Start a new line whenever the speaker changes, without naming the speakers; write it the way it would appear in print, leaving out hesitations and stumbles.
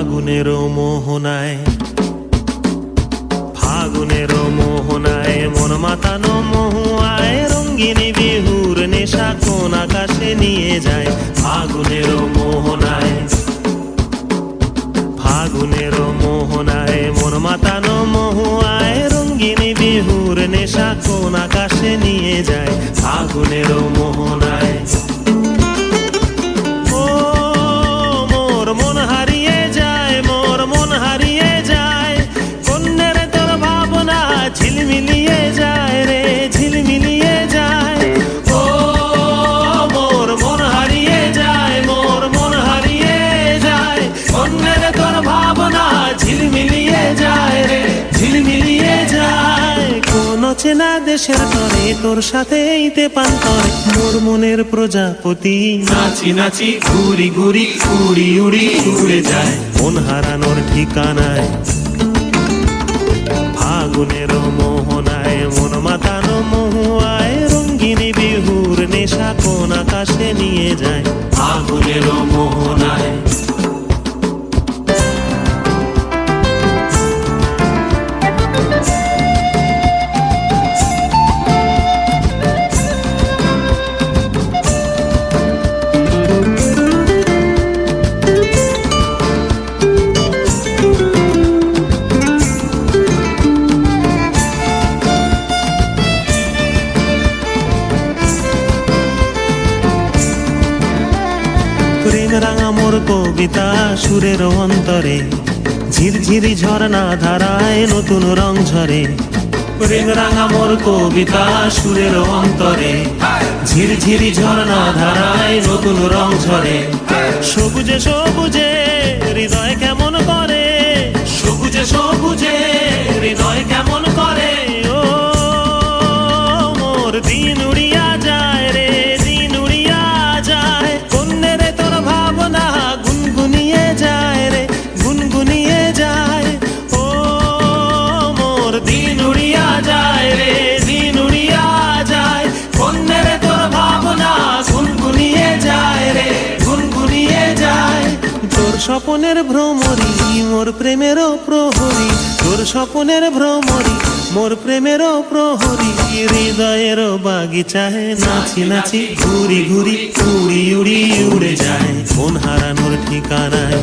ফাগুনের মোহনায়, ফাগুনের মোহনায় মন মাতানো মহুয়ায় রঙ্গিনী বিহুর নেশা কোন আকাশে নিয়ে যায়। ফাগুনের মোহনায়, ফাগুনের মোহনায় মন মাতানো মহুয়ায় রঙ্গিনী বিহুর নেশা কোন আকাশে নিয়ে যায়। ফাগুনের মোহনায় ঝিলমিলিয়ে যায় রে, ঝিলমিলিয়ে যায়। ও মোর মন হারিয়ে যায়, মোর মন হারিয়ে যায়। অন্যের তোর ভাবনা ঝিলমিলিয়ে যায় রে, ঝিলমিলিয়ে যায়। কোন চেনা দেশের তরে তোর সাথে ইতে পান্তরে মোর মনের প্রজাপতি নাচি নাচি ঘুরি ঘুরি উড়ি উড়ি উড়ে যায় মন হারানোর ঠিকানায়। ফাগুনের মোহনায় মন মাতানো মহুয়ায় রঙ্গিনী বিহুর নেশা কোন আকাশে নিয়ে যায়। ফাগুনের মোহনায় প্রেম রাঙা মোর কবিতা সুরের অন্তরে ঝিরঝিরি ঝরনা ধারায় নতুন রং ঝরে। প্রেম রাঙা মোর কবিতা সুরের অন্তরে ঝিরঝিরি ঝরনা ধারায় নতুন রং ঝরে। সবুজে সবুজে হৃদয় কেমন করে, সবুজে সবুজে হৃদয় কেমন করে। ও মোর দিন উড়িয়া যায় রে, দিন উড়িয়া যায়। কন্যের তোর ভাবনা গুনগুনিয়ে যায় রে, গুনগুনিয়ে যায়। ও মোর দিন উড়িয়া যায় রে, দিন উড়িয়া যায়। কন্যের তোর ভাবনা গুনগুনিয়ে যায় রে, গুনগুনিয়ে যায়। তোর স্বপনের ভ্রমরি মোর প্রেমেরও প্রহরী, তোর স্বপনের ভ্রমরি মোর প্রেমেরও প্রহরী। হৃদয়ের বাগিচায় নাচি নাচি ঘুরি ঘুরি উড়ি উড়ি উড়ে যায় মন হারানোর ঠিকানায়।